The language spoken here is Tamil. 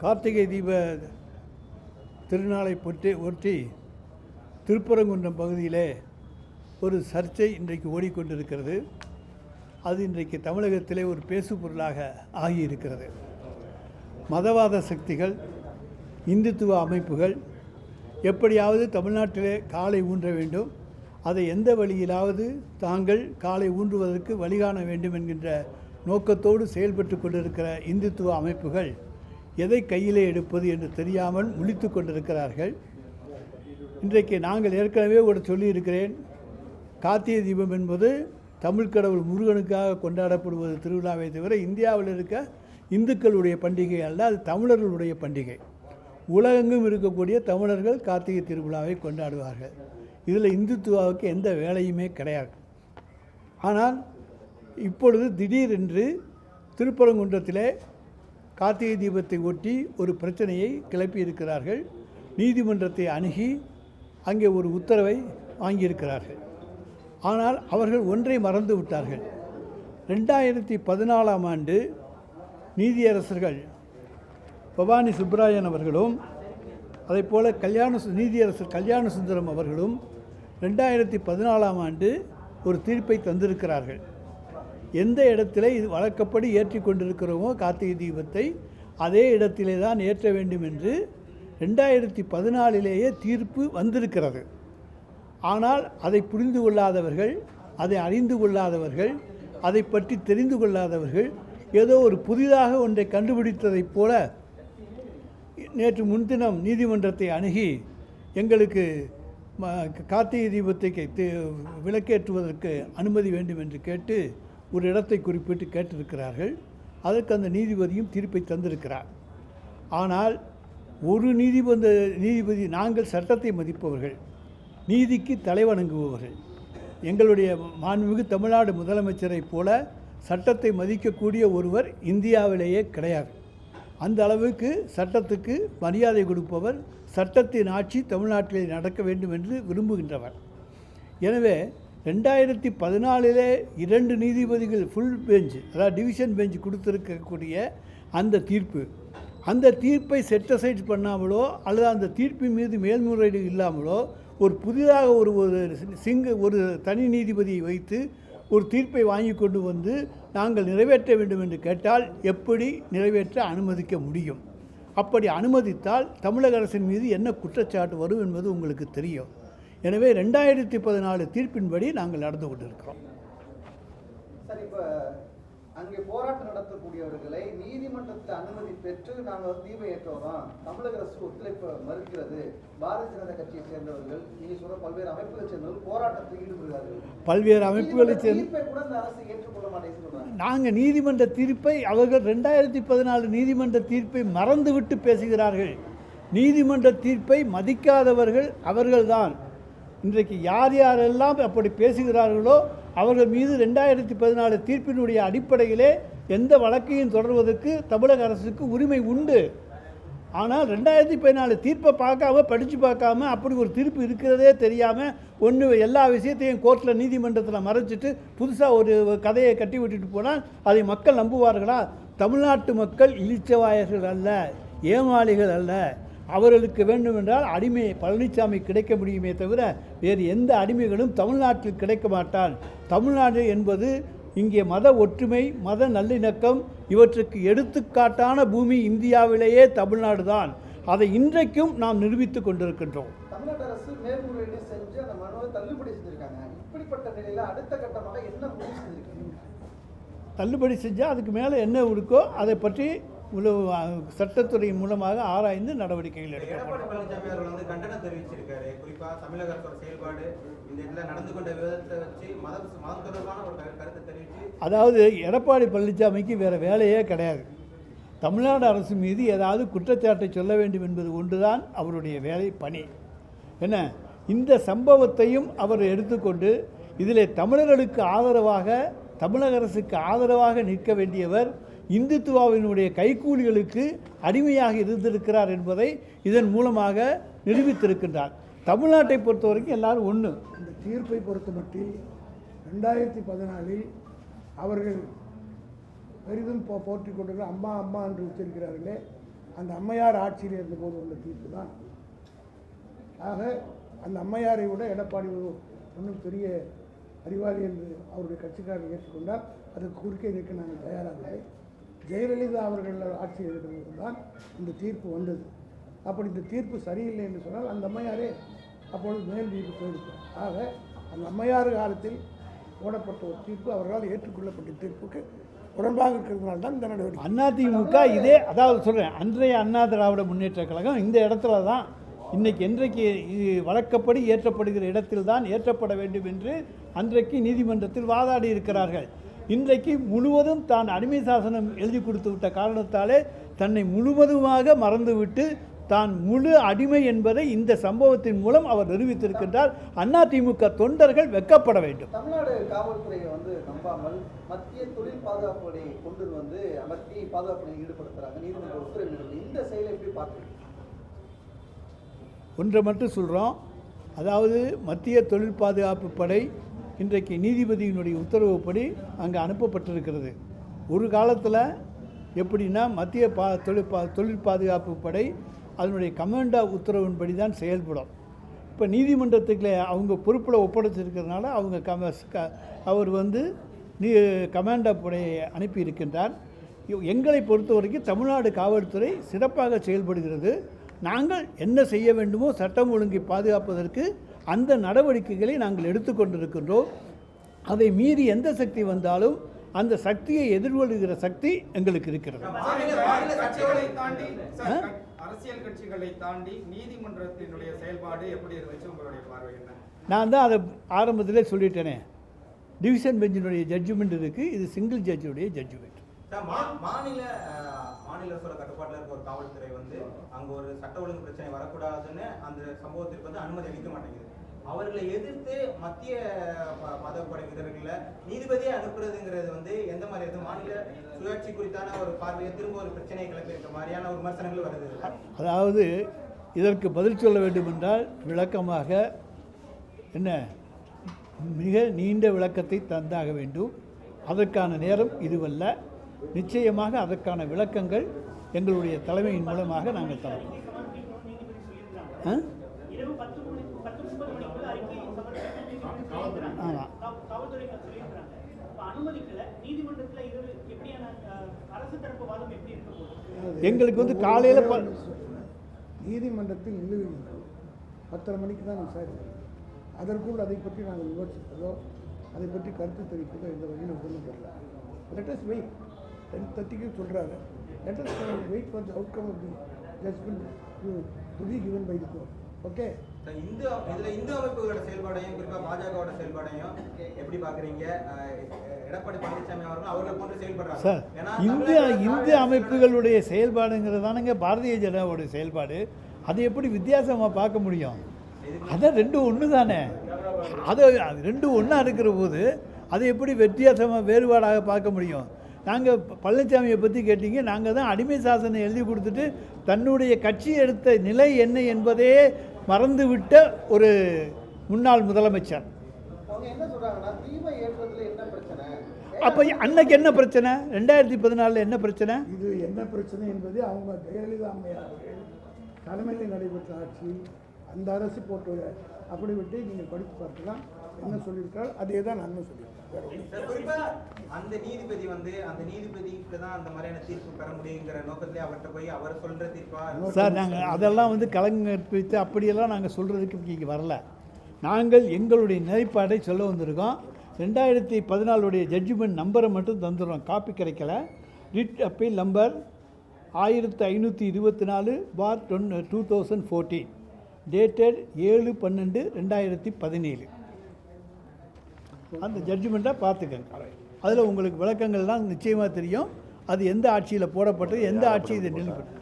கார்த்திகை தீப திருநாளை ஒட்டி திருப்பரங்குன்றம் பகுதியிலே ஒரு சர்ச்சை இன்றைக்கு ஓடிக்கொண்டிருக்கிறது. அது இன்றைக்கு தமிழகத்திலே ஒரு பேசு பொருளாக ஆகியிருக்கிறது. மதவாத சக்திகள், இந்துத்துவ அமைப்புகள் எப்படியாவது தமிழ்நாட்டிலே காலை ஊன்ற வேண்டும், அதை எந்த வழியிலாவது தாங்கள் காலை ஊன்றுவதற்கு வழிகாண வேண்டும் என்கின்ற நோக்கத்தோடு செயல்பட்டு கொண்டிருக்கிற இந்துத்துவ அமைப்புகள் எதை கையிலே எடுப்பது என்று தெரியாமல் முழித்து கொண்டிருக்கிறார்கள். இன்றைக்கு நாங்கள் ஏற்கனவே ஒரு சொல்லியிருக்கிறேன், கார்த்திகை தீபம் என்பது தமிழ் கடவுள் முருகனுக்காக கொண்டாடப்படுவது திருவிழாவை தவிர இந்தியாவில் இருக்க இந்துக்களுடைய பண்டிகை அல்ல, அது தமிழர்களுடைய பண்டிகை. உலகெங்கும் இருக்கக்கூடிய தமிழர்கள் கார்த்திகை திருவிழாவை கொண்டாடுவார்கள். இதில் இந்துத்துவாவுக்கு எந்த வேலையுமே கிடையாது. ஆனால் இப்பொழுது திடீரென்று திருப்பரங்குன்றத்திலே கார்த்திகை தீபத்தை ஒட்டி ஒரு பிரச்சனையை கிளப்பியிருக்கிறார்கள். நீதிமன்றத்தை அணுகி அங்கே ஒரு உத்தரவை வாங்கியிருக்கிறார்கள். ஆனால் அவர்கள் ஒன்றை மறந்து விட்டார்கள். 2014ஆம் ஆண்டு நீதியரசர்கள் பவானி சுப்ராயன் அவர்களும் அதேபோல் நீதியரசர் கல்யாண சுந்தரம் அவர்களும் 2014ஆம் ஆண்டு ஒரு தீர்ப்பை தந்திருக்கிறார்கள். எந்த இடத்திலே இது வழக்கப்படி ஏற்றி கொண்டிருக்கிறோமோ கார்த்திகை தீபத்தை அதே இடத்திலே தான் ஏற்ற வேண்டும் என்று 2014லேயே தீர்ப்பு வந்திருக்கிறது. ஆனால் அதை புரிந்து கொள்ளாதவர்கள், அதை அறிந்து கொள்ளாதவர்கள், அதை பற்றி தெரிந்து கொள்ளாதவர்கள் ஏதோ ஒரு புதிதாக ஒன்றை கண்டுபிடித்ததைப் போல நேற்று முன்தினம் நீதிமன்றத்தை அணுகி எங்களுக்கு கார்த்திகை தீபத்தை விளக்கேற்றுவதற்கு அனுமதி வேண்டும் என்று கேட்டு ஒரு இடத்தை குறிப்பிட்டு கேட்டிருக்கிறார்கள். அதற்கு அந்த நீதிபதியும் தீர்ப்பை தந்திருக்கிறார். ஆனால் ஒரு நீதிபதி நாங்கள் சட்டத்தை மதிப்பவர்கள், நீதிக்கு தலைவணங்குபவர்கள். எங்களுடைய மாண்புமிகு தமிழ்நாடு முதலமைச்சரைப் போல சட்டத்தை மதிக்கக்கூடிய ஒருவர் இந்தியாவிலேயே கிடையாது. அந்த அளவுக்கு சட்டத்துக்கு மரியாதை கொடுப்பவர், சட்டத்தின் ஆட்சி தமிழ்நாட்டிலே நடக்க வேண்டும் என்று விரும்புகின்றவர். எனவே 2014 2 நீதிபதிகள் ஃபுல் பெஞ்ச், அதாவது டிவிஷன் பெஞ்ச் கொடுத்துருக்கக்கூடிய அந்த தீர்ப்பை செட்டசைட் பண்ணாமலோ அல்லது அந்த தீர்ப்பின் மீது மேல்முறையீடு இல்லாமலோ ஒரு புதிதாக ஒரு தனி நீதிபதியை வைத்து ஒரு தீர்ப்பை வாங்கி கொண்டு வந்து நாங்கள் நிறைவேற்ற வேண்டும் என்று கேட்டால் எப்படி நிறைவேற்ற அனுமதிக்க முடியும்? அப்படி அனுமதித்தால் தமிழக அரசின் மீது என்ன குற்றச்சாட்டு வரும் என்பது உங்களுக்கு தெரியும். எனவே 2014 தீர்ப்பின்படி நாங்கள் நடந்து கொண்டிருக்கிறோம். சார், இப்போ அங்கே போராட்டம் நடத்தக்கூடியவர்களை நீதிமன்றத்தில் அனுமதி பெற்று நாங்கள் தீபம் ஏற்றுவோம், தமிழக அரசு ஒத்துழைப்பு மறுக்கிறது. பாரதிய ஜனதா கட்சியை சேர்ந்தவர்கள், நீங்கள் சொல்ற பல்வேறு அமைப்புகளை சேர்ந்தவர்கள் போராட்டத்தில் ஈடுபடுகிறார்கள். பல்வேறு அமைப்புகளை தீர்ப்பை கூட இந்த அரசு ஏற்றுக்கொள்ள மாட்டேன்னு சொல்றாங்க. நாங்கள் நீதிமன்ற தீர்ப்பை, அவர்கள் 2014 நீதிமன்ற தீர்ப்பை மறந்துவிட்டு பேசுகிறார்கள். நீதிமன்ற தீர்ப்பை மதிக்காதவர்கள் அவர்கள்தான். இன்றைக்கு யாரெல்லாம் அப்படி பேசுகிறார்களோ அவர்கள் மீது 2014 தீர்ப்பினுடைய அடிப்படையிலே எந்த வழக்கையும் தொடர்வதற்கு தமிழக அரசுக்கு உரிமை உண்டு. ஆனால் 2014 தீர்ப்பை படித்து பார்க்காம அப்படி ஒரு தீர்ப்பு இருக்கிறதே தெரியாமல் எல்லா விஷயத்தையும் கோர்ட்டில் நீதிமன்றத்தில் மறைச்சிட்டு புதுசாக ஒரு கதையை கட்டி விட்டுட்டு போனால் அதை மக்கள் நம்புவார்களா? தமிழ்நாட்டு மக்கள் இளிச்சவாயர்கள் அல்ல, ஏமாளிகள் அல்ல. அவர்களுக்கு வேண்டுமென்றால் அடிமை பழனிசாமி கிடைக்க முடியுமே தவிர வேறு எந்த அடிமைகளும் தமிழ்நாட்டில் கிடைக்க மாட்டான். தமிழ்நாடு என்பது இங்கே மத ஒற்றுமை, மத நல்லிணக்கம் இவற்றுக்கு எடுத்துக்காட்டான பூமி இந்தியாவிலேயே தமிழ்நாடு தான். அதை இன்றைக்கும் நாம் நிரூபித்துக் கொண்டிருக்கின்றோம். தமிழ்நாடு அரசு மேல்முறையீடு செஞ்சு அந்த மனுவை தள்ளுபடி செஞ்சிருக்காங்க. இப்படிப்பட்ட நிலையில் அடுத்த கட்டமாக என்ன முடிவு செஞ்சிருக்கீங்க? தள்ளுபடி செஞ்சால் அதுக்கு மேலே என்ன இருக்கோ அதை பற்றி சட்டத்துறையின் மூலமாக ஆராய்ந்து நடவடிக்கைகள் எடுக்கப்படும். எடப்பாடி பழனிசாமி அவர்கள் வந்து கண்டனம் தெரிவிச்சிருக்காரு. குறிப்பாக தமிழக அரசோட செயல்பாடு இந்த இடத்துல நடந்து கொண்ட விதத்தை வச்சு மதம் தொடர்பான ஒரு கருத்தை தெரிவித்து, அதாவது எடப்பாடி பழனிசாமிக்கு வேறு வேலையே கிடையாது. தமிழ்நாடு அரசு மீது ஏதாவது குற்றச்சாட்டை சொல்ல வேண்டும் என்பது ஒன்றுதான் அவருடைய வேலை பணி. என்ன, இந்த சம்பவத்தையும் அவர் எடுத்துக்கொண்டு இதில் தமிழர்களுக்கு ஆதரவாக, தமிழக அரசுக்கு ஆதரவாக நிற்க வேண்டியவர் இந்துத்துவாவினுடைய கைக்கூலிகளுக்கு அடிமையாக இருந்திருக்கிறார் என்பதை இதன் மூலமாக நிரூபித்திருக்கின்றார். தமிழ்நாட்டை பொறுத்த வரைக்கும் எல்லாரும் ஒன்று. இந்த தீர்ப்பை பொறுத்த மட்டில் 2014 அவர்கள் பெரிதும் போற்றிக் கொண்டிருக்கிற அம்மா அம்மா என்று உச்சரிக்கிறார்களே, அந்த அம்மையார் ஆட்சியில் இருந்தபோது வந்த தீர்ப்பு தான். ஆக அந்த அம்மையாரை விட எடப்பாடி ஒன்றும் பெரிய அறிவாளி என்று அவருடைய கட்சிக்காரர் ஏற்றுக்கொண்டால் அதுக்கு குறுக்கே நிற்க நாங்கள் தயாராகவில்லை. ஜெயலலிதா அவர்கள் ஆட்சியில் இருக்கிறது தான் இந்த தீர்ப்பு வந்தது. அப்படி இந்த தீர்ப்பு சரியில்லை என்று சொன்னால் அந்த அம்மையாரே அப்பொழுது மேல் வீட்டு போயிருப்பார். ஆக அந்த அம்மையார் காலத்தில் போடப்பட்ட ஒரு தீர்ப்பு அவர்களால் ஏற்றுக்கொள்ளப்பட்ட தீர்ப்புக்கு உடன்பாக இருக்கிறதுனால தான் இந்த நடவடிக்கை. அதிமுக இதே, அதாவது சொல்கிறேன், அன்றைய அண்ணா திராவிட முன்னேற்ற கழகம் இந்த இடத்துல தான் இன்றைக்கு என்றைக்கு வழக்கப்படி ஏற்றப்படுகிற இடத்தில் தான் ஏற்றப்பட வேண்டும் என்று அன்றைக்கு நீதிமன்றத்தில் வாதாடி இருக்கிறார்கள். இன்றைக்கு முழுவதும் தான் அடிமை சாசனம் எழுதி கொடுத்து விட்ட காரணத்தாலே தன்னை முழுவதுமாக மறந்துவிட்டு தான் முழு அடிமை என்பதை இந்த சம்பவத்தின் மூலம் அவர் நிரூபித்திருக்கின்றார். அதிமுக தொண்டர்கள் வெட்கப்பட வேண்டும். தமிழ்நாடு காவல்துறையை நம்பாமல் மத்திய தொழில் பாதுகாப்பு படையை கொண்டு மத்திய பாதுகாப்பு ஈடுபடுத்துறாங்க, நீதிமன்ற உத்தரவு. இந்த செயலை எப்படி பார்க்குறீங்க? ஒன்றை மட்டும் சொல்கிறோம், அதாவது மத்திய தொழில் பாதுகாப்பு படை இன்றைக்கு நீதிபதியினுடைய உத்தரவுப்படி அங்கே அனுப்பப்பட்டிருக்கிறது. ஒரு காலத்தில் எப்படின்னா மத்திய தொழில் பாதுகாப்பு படை அதனுடைய கமாண்டா உத்தரவின்படி தான் செயல்படும். இப்போ நீதிமன்றத்துக்குள்ள அவங்க பொறுப்பில் ஒப்படைச்சிருக்கிறதுனால அவங்க அவர் கமாண்டா படையை அனுப்பியிருக்கின்றார். எங்களை பொறுத்த வரைக்கும் தமிழ்நாடு காவல்துறை சிறப்பாக செயல்படுகிறது. நாங்கள் என்ன செய்ய வேண்டுமோ சட்டம் ஒழுங்கை பாதுகாப்பதற்கு அந்த நடவடிக்கைகளை நாங்கள் எடுத்துக்கொண்டிருக்கின்றோம். அதை மீறி எந்த சக்தி வந்தாலும் அந்த சக்தியை எதிர்கொள்கிற சக்தி எங்களுக்கு இருக்கிறது. அரசியல் கட்சிகளை தாண்டி நீதிமன்றத்தினுடைய செயல்பாடு எப்படி இருந்துச்சு உங்களுடைய பார்வை என்ன? நான் தான் அதை ஆரம்பத்திலே சொல்லிட்டேனே, டிவிஷன் பெஞ்சினுடைய ஜட்ஜ்மெண்ட் இருக்குது, இது சிங்கிள் ஜட்ஜுடைய ஜட்ஜ்மெண்ட். மாநில அரசோட கட்டுப்பாட்டில் இருக்க ஒரு காவல்துறை அங்கே ஒரு சட்ட ஒழுங்கு பிரச்சனை வரக்கூடாதுன்னு அந்த சம்பவத்திற்கு அனுமதி அளிக்க மாட்டேங்குது. அவர்களை எதிர்த்து மத்திய பாதுகாப்பு வீரர்களை நீதிபதியை அனுப்புறதுங்கிறது எந்த மாதிரி இருக்கு? மாநில சுயாட்சி குறித்தான ஒரு பார்வையை திரும்ப ஒரு பிரச்சனையை கிளப்பி இருக்க மாதிரியான ஒரு விமர்சனங்கள் வருது. அதாவது இதற்கு பதில் சொல்ல வேண்டும் என்றால் விளக்கமாக என்ன, மிக நீண்ட விளக்கத்தை தந்தாக வேண்டும். அதற்கான நேரம் இதுவல்ல. நிச்சயமாக அதற்கான விளக்கங்கள் எங்களுடைய தலைமையின் மூலமாக நாங்கள் தரோம். ஆமாம், எங்களுக்கு காலையில் நீதிமன்றத்தில் நிலுவையில் 10:30 மணிக்கு தான் விசாரிக்கிறோம். அதற்குள் அதை பற்றி நாங்கள் விமர்சிப்பதோ அதை பற்றி கருத்து தெரிவிப்பதோ எந்த வகையில் ஒன்றும் தெரியல. Lettuce wait. 10:30 சொல்கிறாங்க. Let's wait for the outcome of the judgement to be given by the court. Okay. இந்து அமைப்புகளோட செயல்பாடையும் குறிப்பாக பாஜகவோட செயல்பாடையும் எப்படி பார்க்குறீங்க? எடப்பாடி பழனிசாமி அவர்களை போன்று செயல்படுறாங்க சார். இந்து அமைப்புகளுடைய செயல்பாடுங்கிறதானுங்க பாரதிய ஜனதாவோடைய செயல்பாடு. அதை எப்படி வித்தியாசமாக பார்க்க முடியும்? அதான் ரெண்டும் ஒன்று தானே. அதை ரெண்டும் ஒன்றா இருக்கிற போது அதை எப்படி வித்தியாசமாக வேறுபாடாக பார்க்க முடியும்? நாங்கள் பழனிசாமியை பற்றி கேட்டீங்க, நாங்கள் தான் அடிமை சாசனம் எழுதி கொடுத்துட்டு தன்னுடைய கட்சி எடுத்த நிலை என்ன என்பதே மறந்துவிட்ட ஒரு முன்னாள் முதலமைச்சர். அப்போ அன்னைக்கு என்ன பிரச்சனை? 2014 என்ன பிரச்சனை? இது என்ன பிரச்சனை என்பது அவங்க ஜெயலலிதா அம்மையார் தலைமையில் நடைபெற்ற ஆட்சி, அந்த அரசு போட்டு அப்படி விட்டு நீங்கள் படித்து பார்க்கலாம் என்ன சொல்லியிருக்காள். அதே தான் நாங்கள் சொல்லியிருக்கோம். அந்த நீதிபதி அந்த நீதிபதிக்கு தான் அந்த மாதிரியான தீர்ப்பு பெற முடியுங்கிற நோக்கத்திலே அவர்கிட்ட போய் அவர் சொல்கிற தீர்ப்பா சார். நாங்கள் அதெல்லாம் கலங்கற்பித்து அப்படியெல்லாம் நாங்கள் சொல்கிறதுக்கு இங்கே வரல. நாங்கள் எங்களுடைய நிலைப்பாடை சொல்ல வந்திருக்கோம். 2014 ஜட்ஜ்மெண்ட் நம்பரை மட்டும் தந்துடுறோம், காப்பி கிடைக்கல. Writ appeal number 1524/2014 dated 7/12/2017. அந்த ஜட்ஜ்மெண்ட்டாக பார்த்துக்கங்க. அதில் உங்களுக்கு விளக்கங்கள்லாம் நிச்சயமாக தெரியும். அது எந்த ஆட்சியில் போடப்பட்டது, எந்த ஆட்சி இதை நிலைப்பட்டு